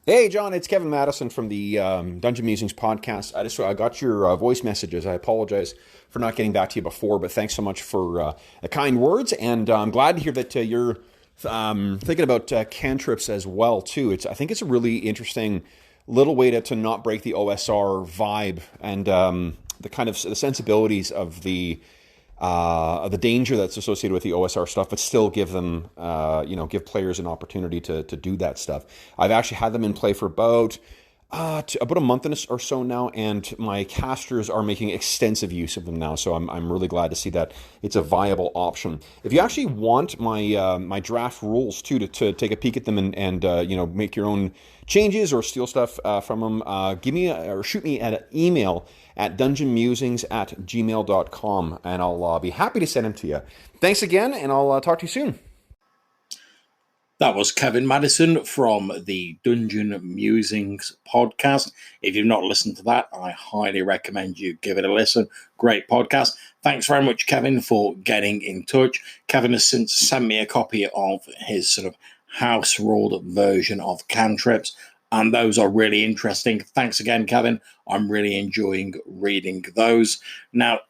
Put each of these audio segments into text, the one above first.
Hey, John, it's Kevin Madison from the Dungeon Musings podcast. I got your voice messages. I apologize for not getting back to you before, but thanks so much for the kind words. And I'm glad to hear that you're thinking about cantrips as well too. I think it's a really interesting little way to not break the OSR vibe and the kind of the sensibilities of the danger that's associated with the OSR stuff, but still give them, give players an opportunity to do that stuff. I've actually had them in play for about a month or so now, and my casters are making extensive use of them now. So I'm really glad to see that it's a viable option. If you actually want my draft rules too to take a peek at them and make your own changes or steal stuff from them, give me or shoot me an email at dungeonmusings@gmail.com, and I'll be happy to send them to you. Thanks again, and I'll talk to you soon. That was Kevin Madison from the Dungeon Musings podcast. If you've not listened to that, I highly recommend you give it a listen. Great podcast. Thanks very much, Kevin, for getting in touch. Kevin has since sent me a copy of his sort of house ruled version of cantrips, and those are really interesting. Thanks again, Kevin. I'm really enjoying reading those. Now,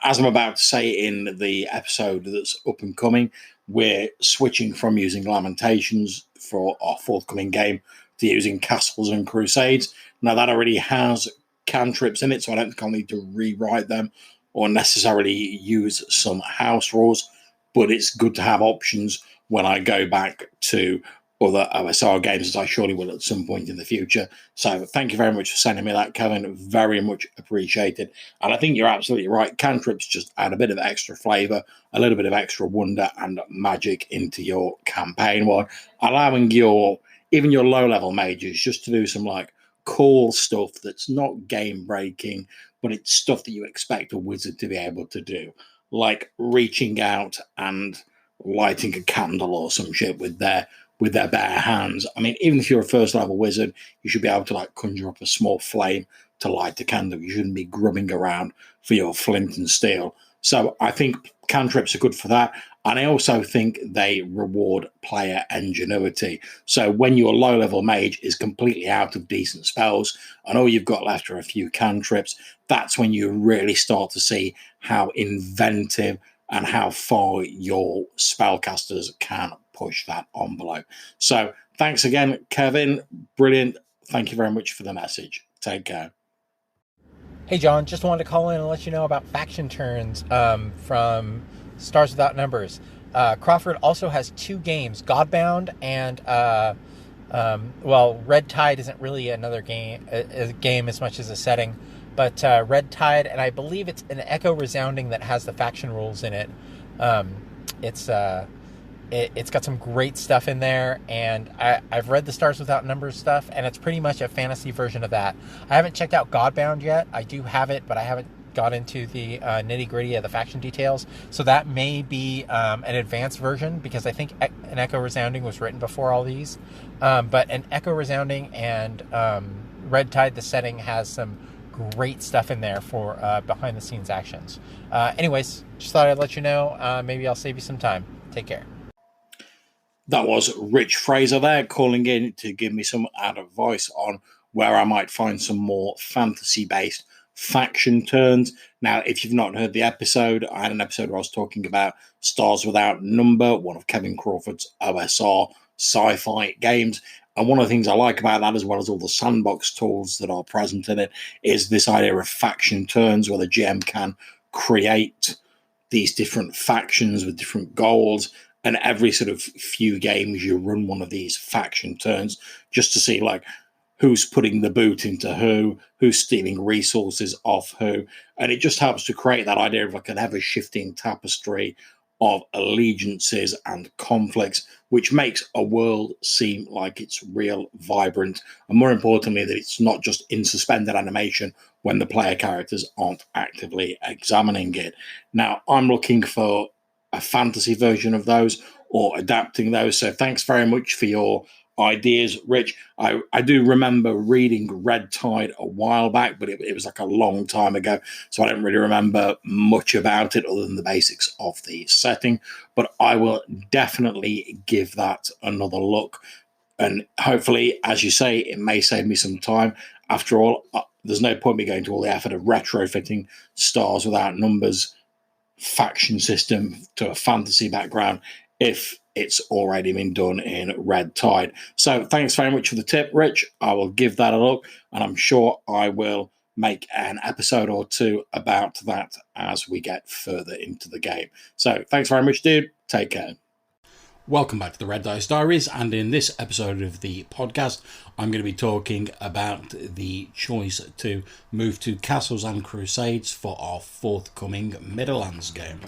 as I'm about to say in the episode that's up and coming, we're switching from using Lamentations for our forthcoming game to using Castles and Crusades. Now, that already has cantrips in it, so I don't think I'll need to rewrite them or necessarily use some house rules, but it's good to have options when I go back to other OSR games, as I surely will at some point in the future. So thank you very much for sending me that, Kevin. Very much appreciated. And I think you're absolutely right. Cantrips just add a bit of extra flavour, a little bit of extra wonder and magic into your campaign, while allowing even your low-level mages just to do some like cool stuff that's not game-breaking, but it's stuff that you expect a wizard to be able to do, like reaching out and lighting a candle or some shit with their bare hands. I mean, even if you're a first level wizard, you should be able to like conjure up a small flame to light a candle. You shouldn't be grubbing around for your flint and steel. So I think cantrips are good for that. And I also think they reward player ingenuity. So when your low level mage is completely out of decent spells and all you've got left are a few cantrips, that's when you really start to see how inventive and how far your spellcasters can push that envelope. So thanks again, Kevin. Brilliant. Thank you very much for the message. Take care. Hey, John, just wanted to call in and let you know about faction turns from Stars Without Numbers. Crawford also has two games, Godbound and, Red Tide isn't really another game as much as a setting, but Red Tide, and I believe it's an Echo Resounding that has the faction rules in it. It's got some great stuff in there, and I've read the Stars Without Numbers stuff, and it's pretty much a fantasy version of that. I haven't checked out Godbound yet. I do have it, but I haven't got into the nitty-gritty of the faction details, so that may be an advanced version, because I think an Echo Resounding was written before all these. But an Echo Resounding and Red Tide, the setting, has some great stuff in there for behind-the-scenes actions. Anyways, just thought I'd let you know. Maybe I'll save you some time. Take care. That was Rich Fraser there calling in to give me some advice on where I might find some more fantasy-based faction turns. Now, if you've not heard the episode, I had an episode where I was talking about Stars Without Number, one of Kevin Crawford's OSR sci-fi games. And one of the things I like about that, as well as all the sandbox tools that are present in it, is this idea of faction turns where the GM can create these different factions with different goals. And every sort of few games, you run one of these faction turns just to see like who's putting the boot into who's stealing resources off who. And it just helps to create that idea of like an ever-shifting tapestry of allegiances and conflicts, which makes a world seem like it's real, vibrant, and more importantly, that it's not just in suspended animation when the player characters aren't actively examining it. Now, I'm looking for a fantasy version of those or adapting those. So thanks very much for your ideas, Rich. I do remember reading Red Tide a while back, but it was like a long time ago, so I don't really remember much about it other than the basics of the setting, but I will definitely give that another look. And hopefully, as you say, it may save me some time. After all, there's no point me going to all the effort of retrofitting Stars Without Numbers faction system to a fantasy background if it's already been done in Red Tide. So thanks very much for the tip, Rich. I will give that a look, and I'm sure I will make an episode or two about that as we get further into the game. So thanks very much, dude. Take care. Welcome back to the Red Dice Diaries, and in this episode of the podcast, I'm going to be talking about the choice to move to Castles and Crusades for our forthcoming Midderlands game.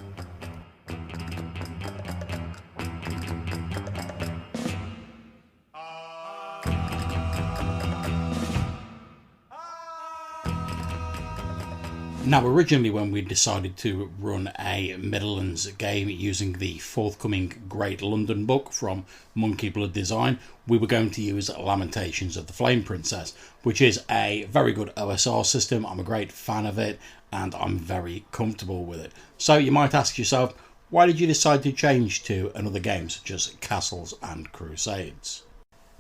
Now, originally when we decided to run a Midderlands game using the forthcoming Great London book from Monkey Blood Design, we were going to use Lamentations of the Flame Princess, which is a very good OSR system. I'm a great fan of it, and I'm very comfortable with it. So you might ask yourself, why did you decide to change to another game such as Castles and Crusades?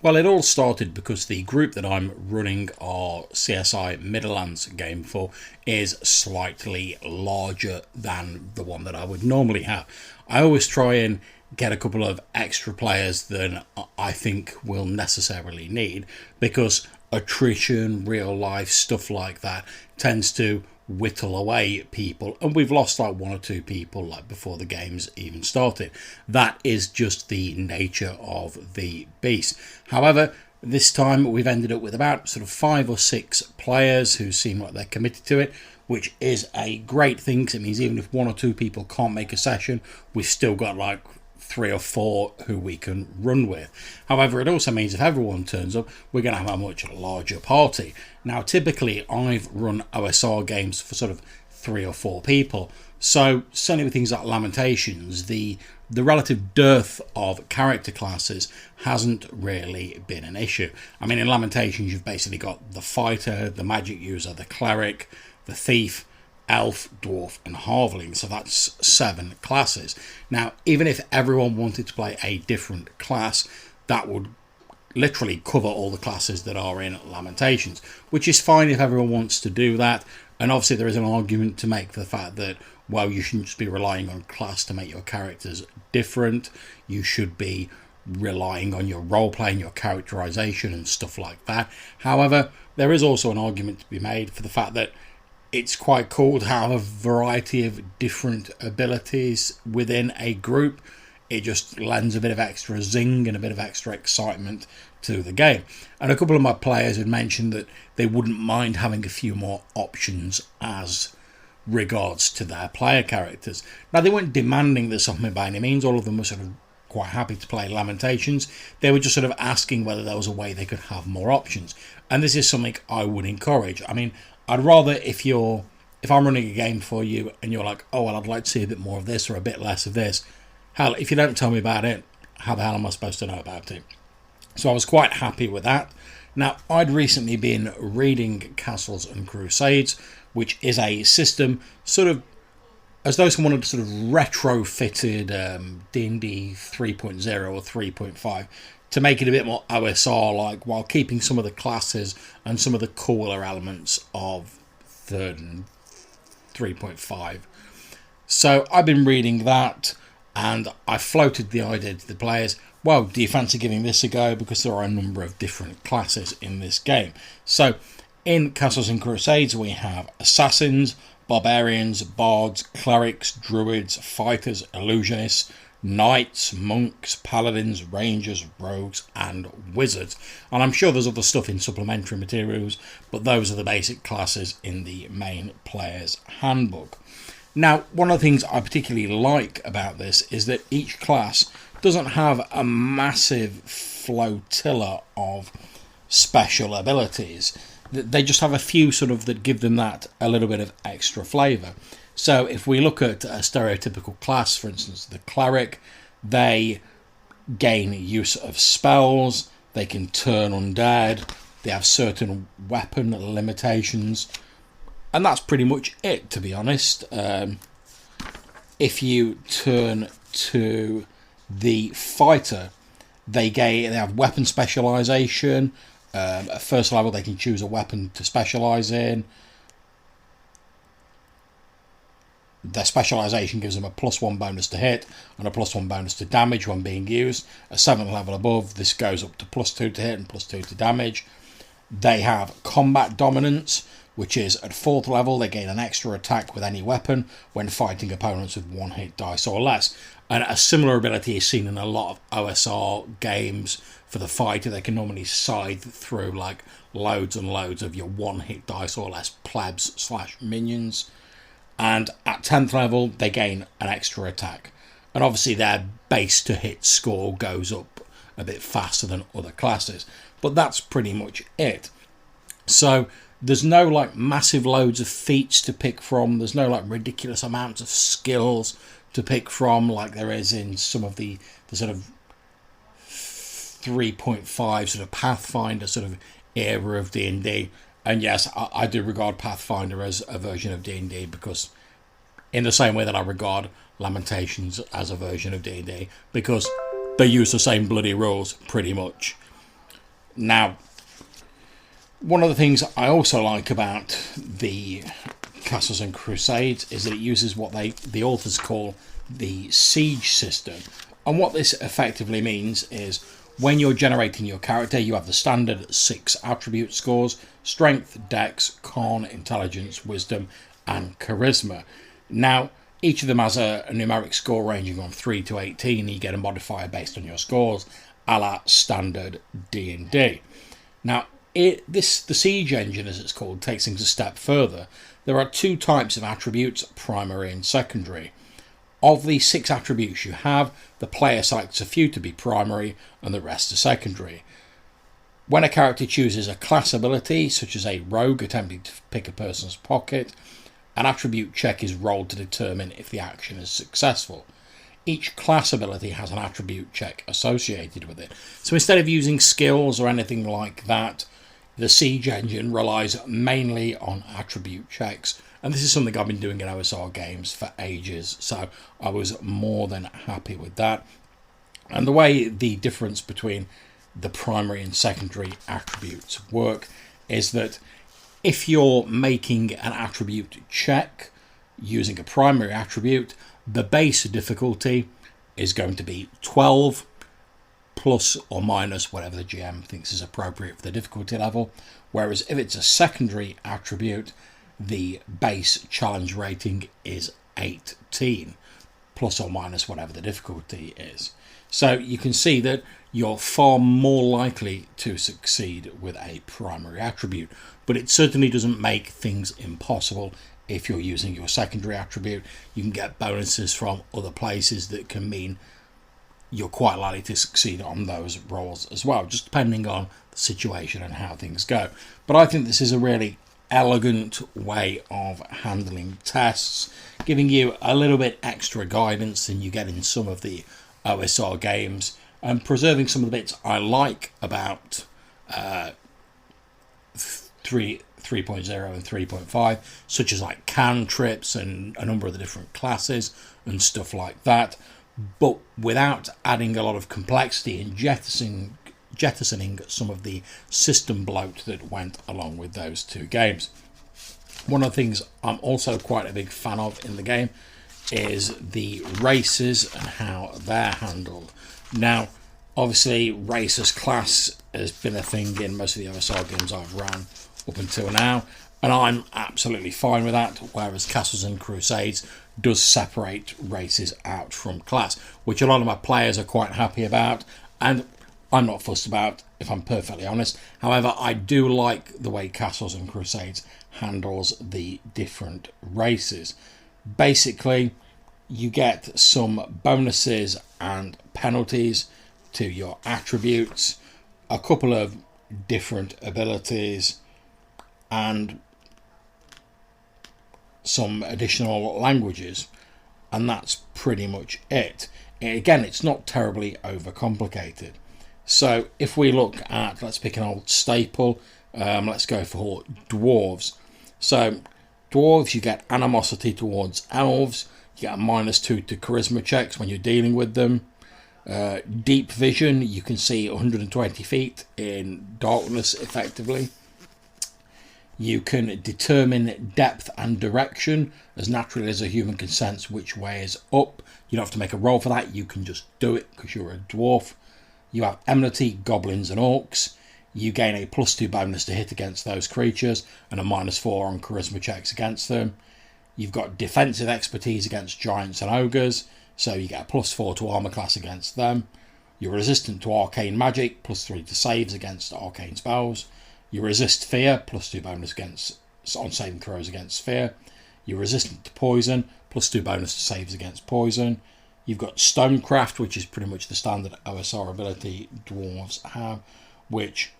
Well, it all started because the group that I'm running our CSI Midderlands game for is slightly larger than the one that I would normally have. I always try and get a couple of extra players than I think we'll necessarily need, because attrition, real life, stuff like that tends to whittle away people, and we've lost like one or two people like before the game's even started. That is just the nature of the beast. However, this time we've ended up with about sort of 5 or 6 players who seem like they're committed to it, which is a great thing, because it means even if 1 or 2 people can't make a session, we've still got like 3 or 4 who we can run with. However, it also means if everyone turns up, we're going to have a much larger party. Now, typically, I've run OSR games for sort of 3 or 4 people. So, certainly with things like Lamentations, the relative dearth of character classes hasn't really been an issue. I mean, in Lamentations, you've basically got the fighter, the magic user, the cleric, the thief, elf, dwarf and halfling, so that's 7 classes. Now, even if everyone wanted to play a different class, that would literally cover all the classes that are in Lamentations, which is fine if everyone wants to do that. And obviously there is an argument to make for the fact that, well, you shouldn't just be relying on class to make your characters different. You should be relying on your role-play and your characterization and stuff like that. However, there is also an argument to be made for the fact that it's quite cool to have a variety of different abilities within a group. It just lends a bit of extra zing and a bit of extra excitement to the game. And a couple of my players had mentioned that they wouldn't mind having a few more options as regards to their player characters. Now, they weren't demanding this of me by any means. All of them were sort of quite happy to play Lamentations. They were just sort of asking whether there was a way they could have more options. And this is something I would encourage. I mean, I'd rather if I'm running a game for you and you're like, oh, well, I'd like to see a bit more of this or a bit less of this. Hell, if you don't tell me about it, how the hell am I supposed to know about it? So I was quite happy with that. Now, I'd recently been reading Castles and Crusades, which is a system sort of as though someone had sort of retrofitted D&D 3.0 or 3.5 to make it a bit more OSR-like, while keeping some of the classes and some of the cooler elements of 3rd and 3.5. So I've been reading that, and I floated the idea to the players, well, do you fancy giving this a go? Because there are a number of different classes in this game. So in Castles and Crusades, we have assassins, barbarians, bards, clerics, druids, fighters, illusionists, knights, monks, paladins, rangers, rogues and wizards. And I'm sure there's other stuff in supplementary materials, but those are the basic classes in the main player's handbook. Now, one of the things I particularly like about this is that each class doesn't have a massive flotilla of special abilities. They just have a few sort of that give them that a little bit of extra flavour. So if we look at a stereotypical class, for instance, the cleric, they gain use of spells, they can turn undead, they have certain weapon limitations, and that's pretty much it, to be honest. If you turn to the fighter, They have weapon specialization. At first level, they can choose a weapon to specialize in. Their specialization gives them a +1 bonus to hit and a +1 bonus to damage when being used. A 7th level above, this goes up to +2 to hit and +2 to damage. They have combat dominance, which is at 4th level, they gain an extra attack with any weapon when fighting opponents with 1 hit dice or less. And a similar ability is seen in a lot of OSR games. For the fighter, they can normally scythe through like loads and loads of your 1 hit dice or less plebs/minions. And at 10th level, they gain an extra attack. And obviously their base to hit score goes up a bit faster than other classes. But that's pretty much it. So there's no like massive loads of feats to pick from. There's no like ridiculous amounts of skills to pick from like there is in some of the sort of 3.5 sort of Pathfinder sort of era of D&D. And yes, I do regard Pathfinder as a version of D&D because in the same way that I regard Lamentations as a version of D&D, because they use the same bloody rules pretty much. Now, one of the things I also like about the Castles and Crusades is that it uses what the authors call the siege system. And what this effectively means is when you're generating your character, you have the standard 6 attribute scores: strength, dex, con, intelligence, wisdom, and charisma. Now, each of them has a numeric score ranging from 3 to 18. You get a modifier based on your scores, a la standard D&D. Now, the siege engine, as it's called, takes things a step further. There are 2 types of attributes, primary and secondary. Of the 6 attributes you have, the player selects a few to be primary and the rest are secondary. When a character chooses a class ability, such as a rogue attempting to pick a person's pocket, an attribute check is rolled to determine if the action is successful. Each class ability has an attribute check associated with it. So instead of using skills or anything like that, the siege engine relies mainly on attribute checks. And this is something I've been doing in OSR games for ages, so I was more than happy with that. And the way the difference between the primary and secondary attributes work is that if you're making an attribute check using a primary attribute, the base difficulty is going to be 12 plus or minus whatever the GM thinks is appropriate for the difficulty level. Whereas if it's a secondary attribute, the base challenge rating is 18, plus or minus whatever the difficulty is. So you can see that you're far more likely to succeed with a primary attribute, but it certainly doesn't make things impossible if you're using your secondary attribute. You can get bonuses from other places that can mean you're quite likely to succeed on those rolls as well, just depending on the situation and how things go. But I think this is a really elegant way of handling tests, giving you a little bit extra guidance than you get in some of the OSR games, and preserving some of the bits I like about 3.0 and 3.5, such as like cantrips and a number of the different classes and stuff like that, but without adding a lot of complexity and jettisoning some of the system bloat that went along with those 2 games. One of the things I'm also quite a big fan of in the game is the races and how they're handled. Now, obviously, race as class has been a thing in most of the OSR games I've ran up until now, and I'm absolutely fine with that, whereas Castles and Crusades does separate races out from class, which a lot of my players are quite happy about, and I'm not fussed about, if I'm perfectly honest. However, I do like the way Castles and Crusades handles the different races. Basically, you get some bonuses and penalties to your attributes, a couple of different abilities, and some additional languages, and that's pretty much it. Again, it's not terribly overcomplicated. So if we look at, let's pick an old staple, let's go for dwarves. So dwarves, you get animosity towards elves, you get a -2 to charisma checks when you're dealing with them. Deep vision, you can see 120 feet in darkness effectively. You can determine depth and direction as naturally as a human can sense which way is up. You don't have to make a roll for that, you can just do it because you're a dwarf. You have enmity, goblins and orcs. You gain a +2 bonus to hit against those creatures and a -4 on charisma checks against them. You've got defensive expertise against giants and ogres, so you get a +4 to armor class against them. You're resistant to arcane magic, +3 to saves against arcane spells. You resist fear, +2 bonus on saving throws against fear. You're resistant to poison, +2 bonus to saves against poison. You've got Stonecraft, which is pretty much the standard OSR ability dwarves have, which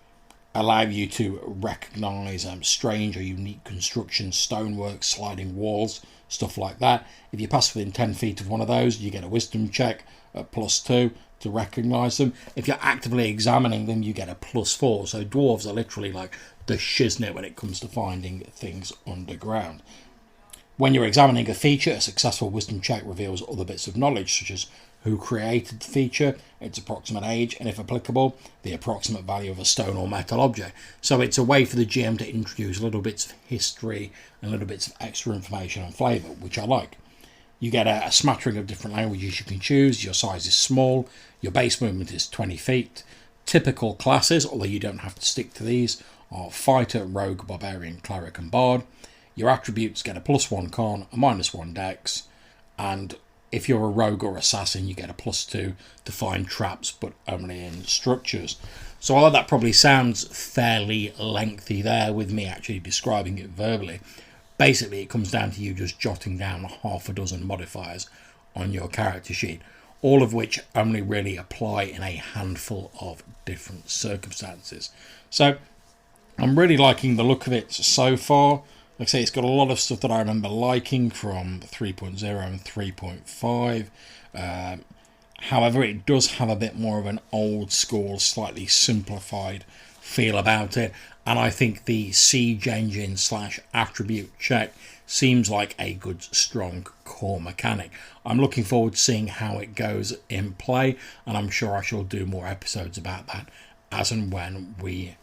allow you to recognise strange or unique constructions, stonework, sliding walls, stuff like that. If you pass within 10 feet of one of those, you get a wisdom check at +2 to recognise them. If you're actively examining them, you get a +4. So dwarves are literally like the shiznit when it comes to finding things underground. When you're examining a feature, a successful wisdom check reveals other bits of knowledge, such as who created the feature, its approximate age, and if applicable, the approximate value of a stone or metal object. So it's a way for the GM to introduce little bits of history and little bits of extra information and flavour, which I like. You get a smattering of different languages you can choose. Your size is small. Your base movement is 20 feet. Typical classes, although you don't have to stick to these, are Fighter, Rogue, Barbarian, Cleric and Bard. Your attributes get a +1 con, a -1 dex, and if you're a rogue or assassin, you get a +2 to find traps, but only in structures. So although that probably sounds fairly lengthy there with me actually describing it verbally, basically it comes down to you just jotting down half a dozen modifiers on your character sheet, all of which only really apply in a handful of different circumstances. So I'm really liking the look of it so far. Like I say, it's got a lot of stuff that I remember liking from 3.0 and 3.5. However, it does have a bit more of an old school, slightly simplified feel about it. And I think the siege engine / attribute check seems like a good, strong core mechanic. I'm looking forward to seeing how it goes in play. And I'm sure I shall do more episodes about that as and when we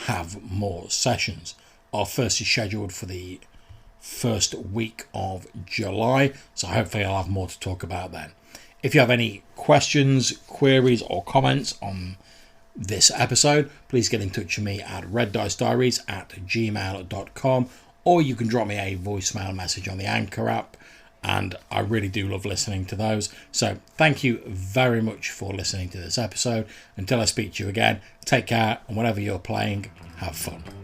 have more sessions. Our first is scheduled for the first week of July, so hopefully I'll have more to talk about then. If you have any questions, queries or comments on this episode, please get in touch with me at reddicediaries@gmail.com, or you can drop me a voicemail message on the Anchor app, and I really do love listening to those. So thank you very much for listening to this episode. Until I speak to you again, take care, and whatever you're playing, have fun.